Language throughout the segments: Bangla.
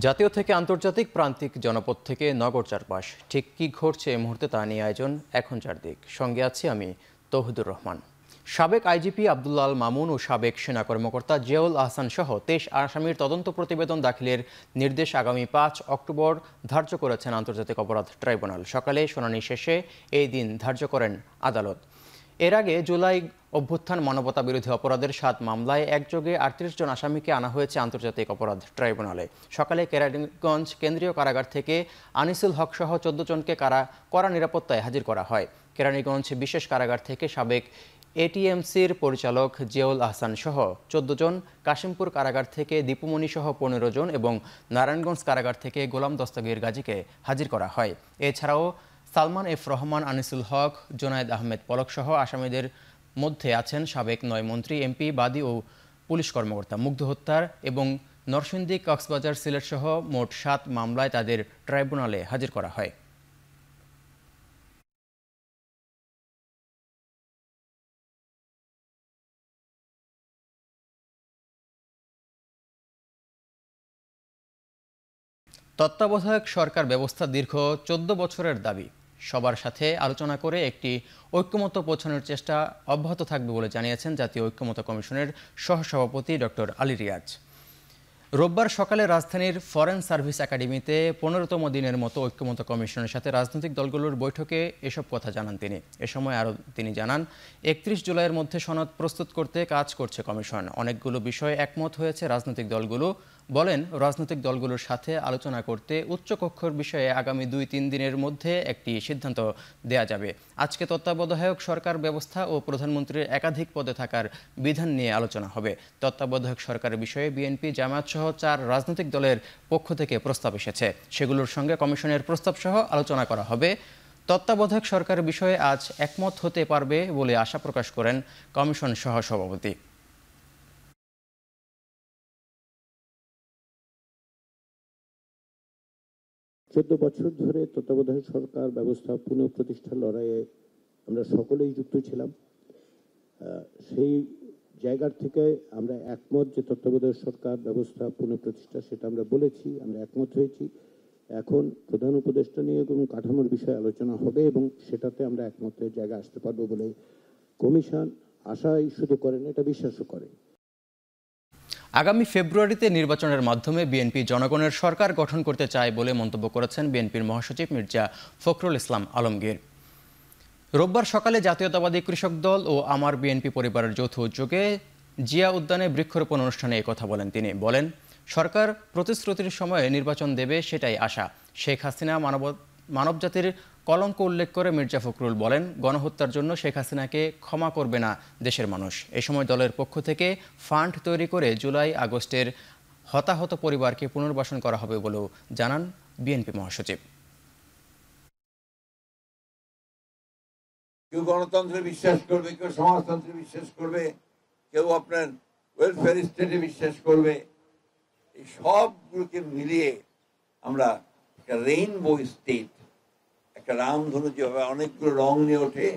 জাতীয় থেকে আন্তর্জাতিক প্রান্তিক জনপদ থেকে নগর চারপাশ ঠিক কী ঘটছে এই মুহূর্তে তা নিয়ে আয়োজন এখন চারদিক। সঙ্গে আছি আমি তৌহিদুর রহমান। সাবেক আইজিপি আব্দুল্লাহ আল মামুন ও সাবেক সেনা কর্মকর্তা জিয়াউল আহসান সহ 23 আসামির তদন্ত প্রতিবেদন দাখিলের নির্দেশ আগামী 5 অক্টোবর ধার্য করেছেন আন্তর্জাতিক অপরাধ ট্রাইব্যুনাল। সকালে শুনানি শেষে এই দিন ধার্য করেন আদালত। এর আগে জুলাই অভ্যুত্থান মানবতা বিরোধী অপরাধের 7 মামলায় একযোগে 38 জন আসামিকে আনা হয়েছে আন্তর্জাতিক অপরাধ ট্রাইব্যুনালে। সকালে কেরানীগঞ্জ কেন্দ্রীয় কারাগার থেকে আনিসুল হক সহ 14 জনকে কড়া নিরাপত্তায় হাজির করা হয়। কেরানীগঞ্জ বিশেষ কারাগার থেকে সাবেক এটিএমসির পরিচালক জিয়াউল আহসান সহ 14 জন, কাশিমপুর কারাগার থেকে দীপুমণি সহ 15 জন এবং নারায়ণগঞ্জ কারাগার থেকে গোলাম দস্তগীর গাজীকে হাজির করা হয়। এছাড়াও সালমান এফ রহমান, আনিসুল হক, জোনায়েদ আহমেদ পলক সহ আসামিদের মধ্যে আছেন সাবেক 9 মন্ত্রী, এমপি, বাদী ও পুলিশ কর্মকর্তা। মুগ্ধ হত্যার এবং নরসিংদী, কক্সবাজার, সিলেট সহ মোট 7 মামলায় তাদের ট্রাইব্যুনালে হাজির করা হয়। তত্ত্বাবধায়ক সরকার ব্যবস্থা দীর্ঘ 14 বছরের দাবি। সবার সাথে আলোচনা করে একটি ঐক্যমত্য পৌঁছানোর চেষ্টা অব্যাহত থাকবে বলে জানিয়েছেন জাতীয় ঐক্যমত্য কমিশনের সহসভাপতি ডক্টর আলী রিয়াজ। রোববার সকালে রাজধানীর ফরেন সার্ভিস একাডেমিতে 15তম দিনের মতো ঐক্যমত্য কমিশনের সাথে রাজনৈতিক দলগুলোর বৈঠকে এসব কথা জানান তিনি। এ সময় আরও তিনি জানান, 31 জুলাইয়ের মধ্যে সনদ প্রস্তুত করতে কাজ করছে কমিশন। অনেকগুলো বিষয়ে একমত হয়েছে রাজনৈতিক দলগুলো। বলেন, রাজনৈতিক দলগুলোর সাথে আলোচনা করতে উচ্চকক্ষর বিষয়ে আগামী 2-3 দিনের মধ্যে একটি সিদ্ধান্ত দেয়া যাবে। আজকে তত্ত্বাবধায়ক সরকার ব্যবস্থা ও প্রধানমন্ত্রীর একাধিক পদে থাকার বিধান নিয়ে আলোচনা হবে। তত্ত্বাবধায়ক সরকারের বিষয়ে বিএনপি, জামায়াত সহ 4 রাজনৈতিক দলের পক্ষ থেকে প্রস্তাব এসেছে। সেগুলোর সঙ্গে কমিশনের প্রস্তাব সহ আলোচনা করা হবে। তত্ত্বাবধায়ক সরকারের বিষয়ে আজ একমত হতে পারবে বলে আশা প্রকাশ করেন কমিশন সহসভাপতি। 14 বছর ধরে তত্ত্বাবধায়ক সরকার ব্যবস্থা পুনঃপ্রতিষ্ঠার লড়াইয়ে আমরা সকলেই যুক্ত ছিলাম। সেই জায়গার থেকে আমরা একমত যে তত্ত্বাবধায়ক সরকার ব্যবস্থা পুনঃপ্রতিষ্ঠা, সেটা আমরা বলেছি, আমরা একমত হয়েছি। এখন প্রধান উপদেষ্টা নিয়ে এবং কাঠামোর বিষয়ে আলোচনা হবে এবং সেটাতে আমরা একমতের জায়গায় আসতে পারবো বলে কমিশন আশাই শুধু করেন, এটা বিশ্বাসও করে। আগামী ফেব্রুয়ারিতে নির্বাচনের মাধ্যমে বিএনপি জনগণের সরকার গঠন করতে চায় বলে মন্তব্য করেছেন বিএনপির মহাসচিব মির্জা ফখরুল ইসলাম আলমগীর। রোববার সকালে জাতীয়তাবাদী কৃষক দল ও আমার বিএনপি পরিবারের যৌথ উদ্যোগে জিয়া উদ্যানে বৃক্ষরোপণ অনুষ্ঠানে কথা বলেন তিনি। বলেন, সরকার প্রতিশ্রুতির সময়ে নির্বাচন দেবে, সেটাই আশা। শেখ হাসিনা মানবজাতির কলঙ্ক উল্লেখ করে মির্জা ফখরুল বলেন, গণহত্যার জন্য শেখ হাসিনাকে ক্ষমা করবে না দেশের মানুষ। এ সময় দলের পক্ষ থেকে ফান্ড তৈরি করে জুলাই আগস্টের হতাহত পরিবারকে পুনর্বাসন করা হবে বলেও জানান বিএনপি মহাসচিব। কেউ গণতন্ত্রে বিশ্বাস করবে, কেউ সমাজতন্ত্রে বিশ্বাস করবে, কেউ আপনার ওয়েলফেয়ার স্টেটে বিশ্বাস করবে। এই সবগুলোকে মিলিয়ে আমরা একটা রেইনবো স্টেট, একটা রামধনু যেভাবে অনেকগুলো রং নিয়ে ওঠে,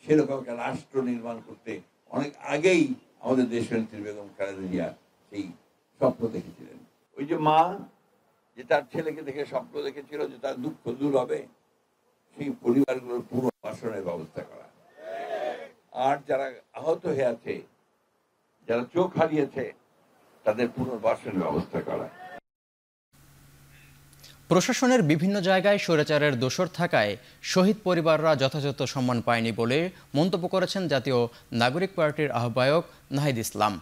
সেরকম একটা রাষ্ট্র নির্মাণ করতে অনেক আগেই আমাদের দেশনেত্রী বেগম খালেদা জিয়া সেই স্বপ্ন দেখেছিলেন। ওই যে মা যে তার ছেলেকে দেখে স্বপ্ন দেখেছিল যে তার দুঃখ দূর হবে, সেই পরিবারগুলোর পুনর্বাসনের ব্যবস্থা করা, আর যারা আহত হয়ে আছে, যারা চোখ হারিয়েছে, তাদের পুনর্বাসনের ব্যবস্থা করা। প্রশাসনের বিভিন্ন জায়গায় স্বৈরাচারের দোসর থাকায় শহীদ পরিবাররা যথাযথ সম্মান পায়নি বলে মন্তব্য করেছেন জাতীয় নাগরিক পার্টির আহ্বায়ক নাহিদ ইসলাম।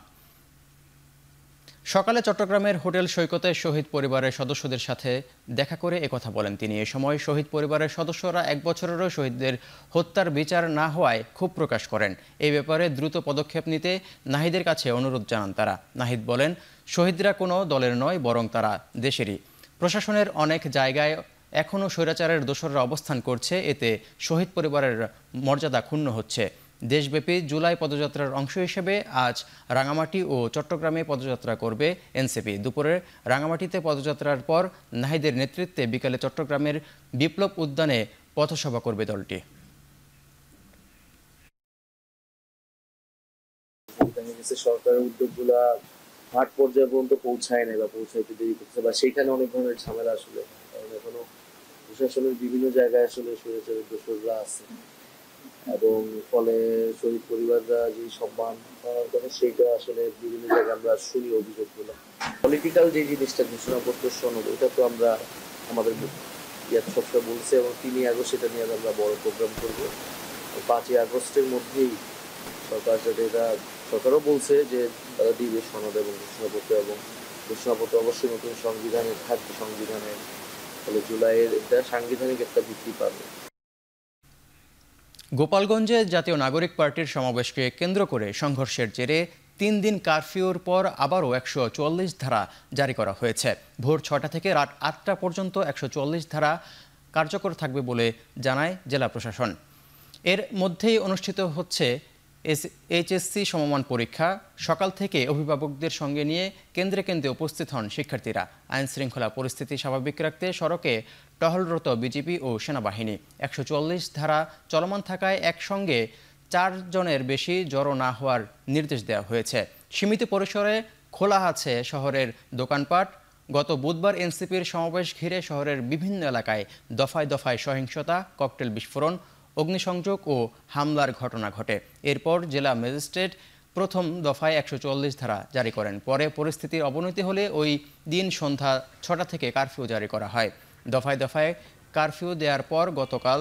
সকালে চট্টগ্রামের হোটেল সৈকতে শহীদ পরিবারের সদস্যদের সাথে দেখা করে একথা বলেন তিনি। এ সময় শহীদ পরিবারের সদস্যরা 1 বছরেরও শহীদদের হত্যার বিচার না হওয়ায় ক্ষোভ প্রকাশ করেন। এই ব্যাপারে দ্রুত পদক্ষেপ নিতে নাহিদের কাছে অনুরোধ জানান তারা। নাহিদ বলেন, শহীদরা কোনো দলের নয়, বরং তারা দেশেরই। প্রশাসনের অনেক জায়গায় এখনও স্বৈরাচারের দোসররা অবস্থান করছে, এতে শহীদ পরিবারের মর্যাদা ক্ষুণ্ণ হচ্ছে। দেশব্যাপী জুলাই পদযাত্রার অংশ হিসেবে আজ রাঙামাটি ও চট্টগ্রামে পদযাত্রা করবে এনসিপি। দুপুরে রাঙামাটিতে পদযাত্রার পর নাহিদের নেতৃত্বে বিকালে চট্টগ্রামের বিপ্লব উদ্যানে পথসভা করবে দলটি। সরকারের উদ্যোগগুলা মাঠ পর্যায়ে পর্যন্ত পৌঁছায় না বা পৌঁছাইতে দেরি করছে বা সেইখানে অনেক ধরনের ঝামেলা আসলে, কারণ এখনো প্রশাসনের বিভিন্ন জায়গায় আসলে স্বৈরাচারের দোসররা আছে, এবং ফলে শহীদ পরিবাররা যে সম্মান পাওয়ার কথা সেইটা আসলে বিভিন্ন জায়গায় আমরা শুনি অভিযোগগুলো। পলিটিক্যাল যে জিনিসটা ঘোষণাপত্র সনদ, ওটা তো আমরা আমাদের ইয়াত সবসময় বলছে, এবং 3ই আগস্ট সেটা নিয়ে আমরা বড় প্রোগ্রাম করবো। 5ই আগস্টের মধ্যেই সরকার যাতে এটা, সরকারও বলছে যে তারা দিবে সনদ এবং ঘোষণাপত্র, এবং ঘোষণাপত্র অবশ্যই নতুন সংবিধানে থাকবে, সংবিধানে, ফলে জুলাইয়ের এটা সাংবিধানিক একটা ভিত্তি পাবে। গোপালগঞ্জে জাতীয় নাগরিক পার্টির সমাবেশকে কেন্দ্র করে সংঘর্ষের জেরে 3 দিন কারফিউর পর আবারও 144 ধারা জারি করা হয়েছে। ভোর 6টা থেকে রাত 8টা পর্যন্ত 144 ধারা কার্যকর থাকবে বলে জানায় জেলা প্রশাসন। এর মধ্যেই অনুষ্ঠিত হচ্ছে এইচএসসি সমমান পরীক্ষা। সকাল থেকে অভিভাবকদের সঙ্গে নিয়ে কেন্দ্রে কেন্দ্রে উপস্থিত হন শিক্ষার্থীরা। আইন শৃঙ্খলা পরিস্থিতি স্বাভাবিক রাখতে সড়কে টহলরত বিজিবি ও সেনাবাহিনী। 144 ধারা চলমান থাকায় একসঙ্গে 4 জনের বেশি জড়ো না হওয়ার নির্দেশ দেওয়া হয়েছে। সীমিত পরিসরে খোলা আছে শহরের দোকানপাট। গত বুধবার এনসিপির সমাবেশ ঘিরে শহরের বিভিন্ন এলাকায় দফায় দফায় সহিংসতা, ককটেল বিস্ফোরণ, অগ্নিসংযোগ ও হামলার ঘটনা ঘটে। এরপর জেলা ম্যাজিস্ট্রেট প্রথম দফায় 144 ধারা জারি করেন। পরে পরিস্থিতির অবনতি হলে ওই দিন সন্ধ্যা 6টা থেকে কারফিউ জারি করা হয়। দফায় দফায় কারফিউ দেওয়ার পর গতকাল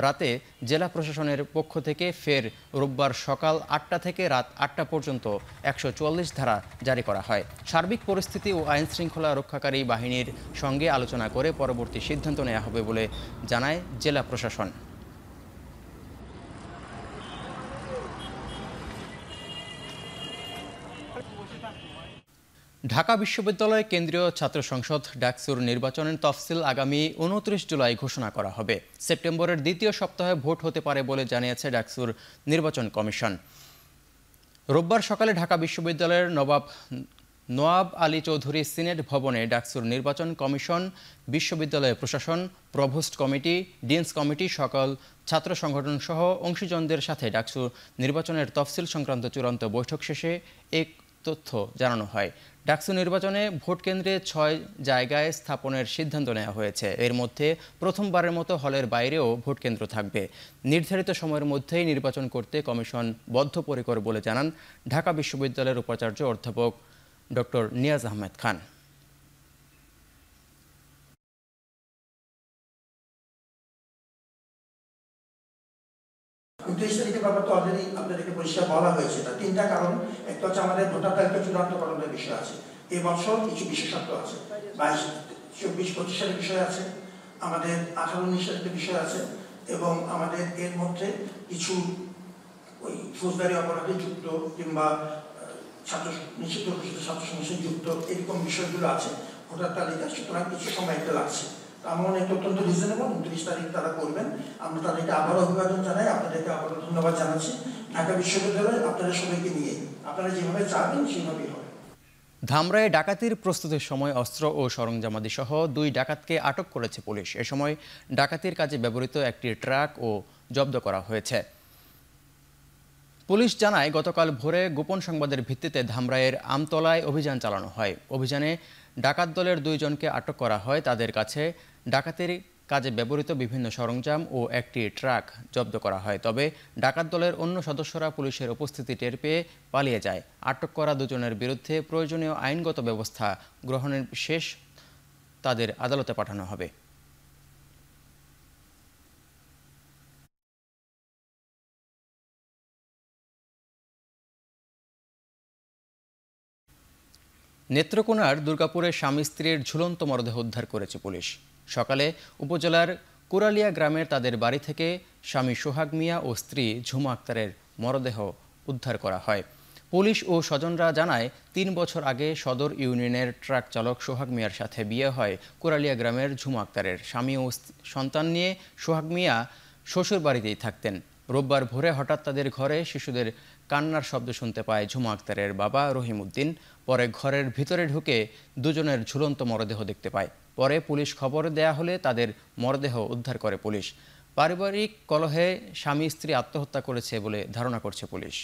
রাতে জেলা প্রশাসনের পক্ষ থেকে ফের রোববার সকাল 8টা থেকে রাত 8টা পর্যন্ত 144 ধারা জারি করা হয়। সার্বিক পরিস্থিতি ও আইন শৃঙ্খলা রক্ষাকারী বাহিনীর সঙ্গে আলোচনা করে পরবর্তী সিদ্ধান্ত নেওয়া হবে বলে জানায় জেলা প্রশাসন। ঢাকা বিশ্ববিদ্যালয় কেন্দ্রীয় ছাত্র সংসদ ডাকসুর নির্বাচনের তফসিল আগামী 29 জুলাই ঘোষণা করা হবে। সেপ্টেম্বরের দ্বিতীয় সপ্তাহে ভোট হতে পারে বলে জানিয়েছে ডাকসুর নির্বাচন কমিশন। রোববার সকালে ঢাকা বিশ্ববিদ্যালয়ের নওয়াব আলী চৌধুরী সিনেট ভবনে ডাকসুর নির্বাচন কমিশন, বিশ্ববিদ্যালয় প্রশাসন, প্রভোস্ট কমিটি, ডিনস কমিটি, সকল ছাত্র সংগঠন সহ অংশীজনদের সাথে ডাকসু নির্বাচনের তফসিল সংক্রান্ত চূড়ান্ত বৈঠক শেষে এক তথ্য জানানো হয়। ডাকসু নির্বাচনে ভোট কেন্দ্রে 6 জায়গায় স্থাপনের সিদ্ধান্ত নেওয়া হয়েছে। এর মধ্যে প্রথমবারের মতো হলের বাইরেও ভোট কেন্দ্র থাকবে। নির্ধারিত সময়ের মধ্যেই নির্বাচন করতে কমিশন বদ্ধপরিকর বলে জানান ঢাকা বিশ্ববিদ্যালয়ের উপাচার্য অধ্যাপক ডক্টর নিয়াজ আহমেদ খান। 29 তারিখের ব্যাপার তো অলরেডি আপনাদেরকে পরিষ্কার বলা হয়েছে। তার 3টা কারণ। একটা হচ্ছে আমাদের ভোটার তালিকা চূড়ান্তকরণের বিষয় আছে, এই বছর কিছু বিশেষত্ব আছে, 22-24-25 সালের বিষয় আছে, আমাদের 18-19 সালের বিষয় আছে, এবং আমাদের এর মধ্যে কিছু ওই ফৌজদারি অপরাধে যুক্ত কিংবা ছাত্র নিষিদ্ধ ঘোষিত ছাত্র সমস্যায় যুক্ত এরকম বিষয়গুলো আছে ভোটার তালিকা। সুতরাং কিছু সময় একটা লাগছে। আমার মনে হয় অত্যন্ত রিজনেবল। 29 তারিখ তারা করবেন। আমরা তাদেরকে আবারও অভিবাদন জানাই, আপনাদেরকে আবারও ধন্যবাদ জানাচ্ছি। ঢাকা বিশ্ববিদ্যালয় আপনাদের সবাইকে নিয়ে আপনারা যেভাবে চাবেন সেভাবেই হবে। ধামরায়ে ডাকাতির প্রস্তুতির সময় অস্ত্র ও সরঞ্জামাদি সহ 2 ডাকাতকে আটক করেছে পুলিশ। এ সময় ডাকাতির কাজে ব্যবহৃত একটি ট্রাক ও জব্দ করা হয়েছে। পুলিশ জানায় গতকাল ভোরে গোপন সংবাদের ভিত্তিতে ধামরায়ের আমতলায় অভিযান চালানো হয়। অভিযানে ডাকাত দলের 2 জনকে আটক করা হয়। তাদের কাছে ডাকাতির কাজে ব্যবহৃত বিভিন্ন সরঞ্জাম ও একটি ট্রাক জব্দ করা হয়। তবে ডাকাত দলের অন্য সদস্যরা পুলিশের উপস্থিতি টের পেয়ে পালিয়ে যায়। আটক করা 2 জনের বিরুদ্ধে প্রয়োজনীয় আইনগত ব্যবস্থা গ্রহণের শেষ তাদের আদালতে পাঠানো হবে। নেত্রকোনার দুর্গাপুরে স্বামী স্ত্রীর ঝুলন্ত মরদেহ উদ্ধার করেছে পুলিশ। সকালে উপজেলার কুরালিয়া গ্রামের তাদের বাড়ি থেকে স্বামী সোহাগ মিয়া ও স্ত্রী ঝুমা আক্তারের মরদেহ উদ্ধার করা হয়। পুলিশ ও স্বজনরা জানায় 3 বছর আগে সদর ইউনিয়নের ট্রাক চালক সোহাগ মিয়ার সাথে বিয়ে হয় কুরালিয়া গ্রামের ঝুমা আক্তারের। স্বামী ও সন্তান নিয়ে সোহাগ মিয়া শ্বশুর বাড়িতেই থাকতেন। রোববার ভোরে হঠাৎ তাদের ঘরে শিশুদের কান্নার শব্দ শুনতে পায় ঝুমা আক্তারের বাবা রহিম উদ্দিন। পরে ঘরের ভিতরে ঢুকে 2 জনের ঝুলন্ত মরদেহ দেখতে পায়। পরে পুলিশ খবর দেয়া হলে তাদের মরদেহ উদ্ধার করে পুলিশ। পারিবারিক কলহে স্বামী স্ত্রী আত্মহত্যা করেছে বলে ধারণা করছে পুলিশ।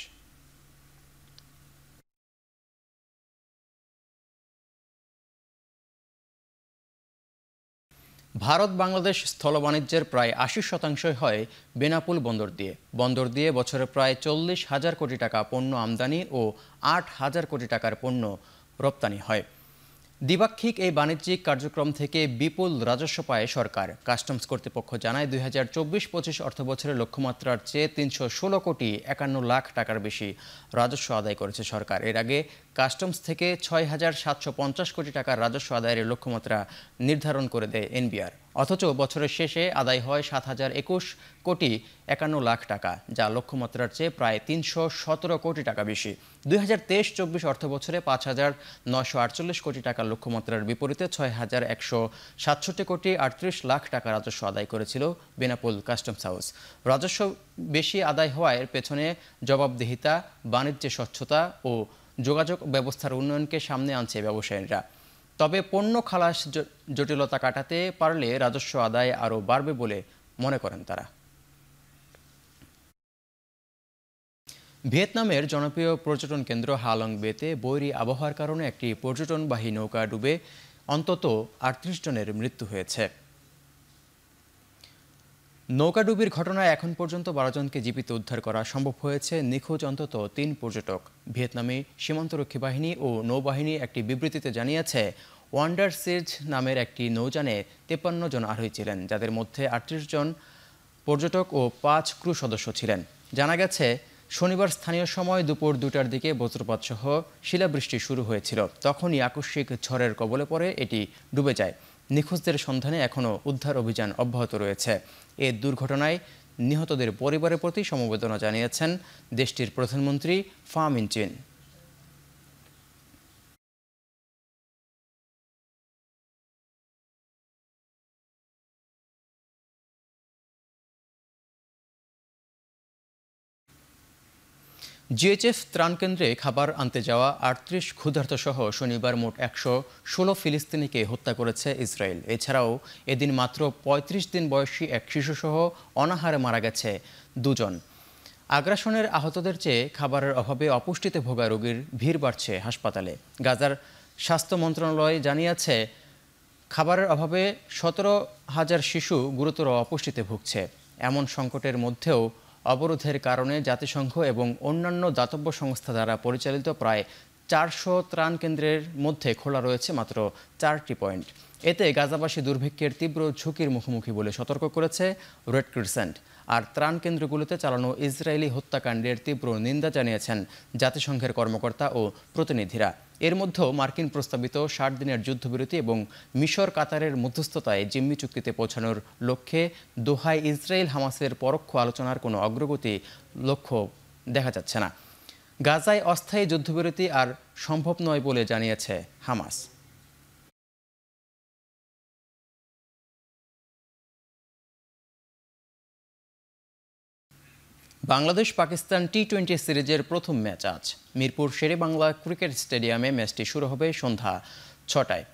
ভারত বাংলাদেশ স্থল বাণিজ্যের প্রায় ৮০% হয় বেনাপোল বন্দর দিয়ে বছরে প্রায় ৪০,০০০ কোটি টাকা পণ্য আমদানি ও ৮,০০০ কোটি টাকার পণ্য রপ্তানি হয়। দ্বিপাক্ষিক এই বাণিজ্যিক কার্যক্রম থেকে বিপুল রাজস্ব পায় সরকার। কাস্টমস কর্তৃপক্ষ জানায় ২০২৪-২৫ অর্থবছরের লক্ষ্যমাত্রার চেয়ে ৩১৬ কোটি ৫১ লাখ টাকার বেশি রাজস্ব আদায় করেছে সরকার। এর আগে কাস্টমস থেকে ৬,৭৫০ কোটি টাকার রাজস্ব আদায়ের লক্ষ্যমাত্রা নির্ধারণ করে দেয় এনবিআর। অথচ বছরের শেষে আদায় হয় ৭,০২১ কোটি ৫১ লাখ টাকা, যা লক্ষ্যমাত্রার চেয়ে প্রায় ৩১৭ কোটি টাকা বেশি। ২০২৩-২৪ অর্থবছরে ৫,৯৪৮ কোটি টাকার লক্ষ্যমাত্রার বিপরীতে ৬,১৬৭ কোটি ৩৮ লাখ টাকা রাজস্ব আদায় করেছিল বেনাপোল কাস্টমস হাউস। রাজস্ব বেশি আদায় হওয়ার পেছনে জবাবদিহিতা, বাণিজ্যে স্বচ্ছতা ও যোগাযোগ ব্যবস্থার উন্নয়নকে সামনে আনছে ব্যবসায়ীরা। তবে পণ্য খালাস জটিলতা কাটাতে পারলে রাজস্ব আদায় আরও বাড়বে বলে মনে করেন তারা। ভিয়েতনামের জনপ্রিয় পর্যটন কেন্দ্র হালং বেতে বৈরী আবহাওয়ার কারণে একটি পর্যটনবাহী নৌকা ডুবে অন্তত ৩৮ জনের মৃত্যু হয়েছে। নৌকাডুবির ঘটনায় এখন পর্যন্ত ১২ জনকে জীবিত উদ্ধার করা সম্ভব হয়েছে। নিখোঁজ অন্তত ৩ পর্যটক। ভিয়েতনামি সীমান্তরক্ষী বাহিনী ও নৌবাহিনী একটি বিবৃতিতে জানিয়েছে, ওয়ান্ডার সিজ নামের একটি নৌযানে 53 জন আরোহী ছিলেন, যাদের মধ্যে ৩৮ জন পর্যটক ও 5 ক্রু সদস্য ছিলেন। জানা গেছে, শনিবার স্থানীয় সময় দুপুর 2টার দিকে বজ্রপাত সহ শিলাবৃষ্টি শুরু হয়েছিল। তখনই আকস্মিক ঝড়ের কবলে পড়ে এটি ডুবে যায়। নিখোঁজদের সন্ধানে এখনও উদ্ধার অভিযান অব্যাহত রয়েছে। এ দুর্ঘটনায় নিহতদের পরিবারের প্রতি সমবেদনা জানিয়েছেন দেশটির প্রধানমন্ত্রী ফা মিন চিন। জিএইচএফ ত্রাণকেন্দ্রে খাবার আনতে যাওয়া ৩৮ ক্ষুধার্ত সহ শনিবার মোট ১১৬ ফিলিস্তিনিকে হত্যা করেছে ইসরায়েল। এছাড়াও এদিন মাত্র ৩৫ দিন বয়সী এক শিশুসহ অনাহারে মারা গেছে 2 জন। আগ্রাসনের আহতদের চেয়ে খাবারের অভাবে অপুষ্টিতে ভোগা রোগীর ভিড় বাড়ছে হাসপাতালে। গাজার স্বাস্থ্য মন্ত্রণালয় জানিয়েছে, খাবারের অভাবে ১৭,০০০ শিশু গুরুতর অপুষ্টিতে ভুগছে। এমন সংকটের মধ্যেও অবরোধের কারণে জাতিসংঘ এবং অন্যান্য দাতব্য সংস্থা দ্বারা পরিচালিত প্রায় ৪০০ ত্রাণ কেন্দ্রের মধ্যে খোলা রয়েছে মাত্র 4টি পয়েন্ট। এতে গাজাবাসী দুর্ভিক্ষের তীব্র ঝুঁকির মুখোমুখি বলে সতর্ক করেছে রেড ক্রিসেন্ট। আর ত্রাণ কেন্দ্রগুলোতে চালানো ইসরায়েলি হত্যাকাণ্ডের তীব্র নিন্দা জানিয়েছেন জাতিসংঘের কর্মকর্তা ও প্রতিনিধিরা। এর মধ্যেও মার্কিন প্রস্তাবিত 60 দিনের যুদ্ধবিরতি এবং মিশর কাতারের মধ্যস্থতায় জিম্মি চুক্তিতে পৌঁছানোর লক্ষ্যে দোহায় ইসরায়েল হামাসের পরোক্ষ আলোচনার কোনো অগ্রগতি লক্ষ্য দেখা যাচ্ছে না। গাজায় অস্থায়ী যুদ্ধবিরতি আর সম্ভব নয় বলে জানিয়েছে হামাস। বাংলাদেশ পাকিস্তান টি-20 সিরিজের প্রথম ম্যাচ আজ মিরপুর শেরেবাংলা ক্রিকেট স্টেডিয়ামে। ম্যাচটি শুরু হবে সন্ধ্যা 6টায়।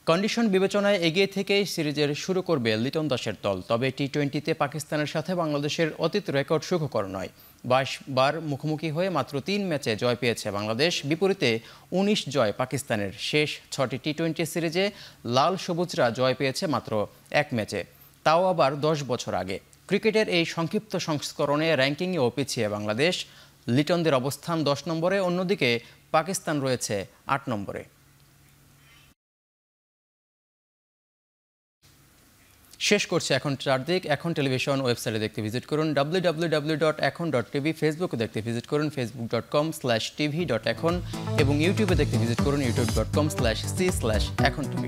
কন্ডিশন বিবেচনায় এগিয়ে থেকেই সিরিজের শুরু করবে লিটন দাসের দল। তবে টি-20তে পাকিস্তানের সাথে বাংলাদেশের অতীত রেকর্ড সুখকর নয়। 22 বার মুখোমুখি হয়ে মাত্র 3 ম্যাচে জয় পেয়েছে বাংলাদেশ, বিপরীতে 19 জয় পাকিস্তানের। শেষ 6টি টি-20 সিরিজে লাল সবুজরা জয় পেয়েছে মাত্র 1 ম্যাচে, তাও আবার 10 বছর আগে। ক্রিকেটের এই সংক্ষিপ্ত সংস্করণে র্যাঙ্কিংয়েও পিছিয়ে বাংলাদেশ। লিটনদের অবস্থান 10 নম্বরে, অন্যদিকে পাকিস্তান রয়েছে 8 নম্বরে। শেষ করছে এখন চারদিক। এখন টেলিভিশন ওয়েবসাইটে দেখতে ভিজিট করুন www.ekhon.tv, ফেসবুকে দেখতে ভিজিট করুন facebook.com/tv.ekhon এবং ইউটিউবে দেখতে ভিজিট করুন youtube.com/c/ekhon tv।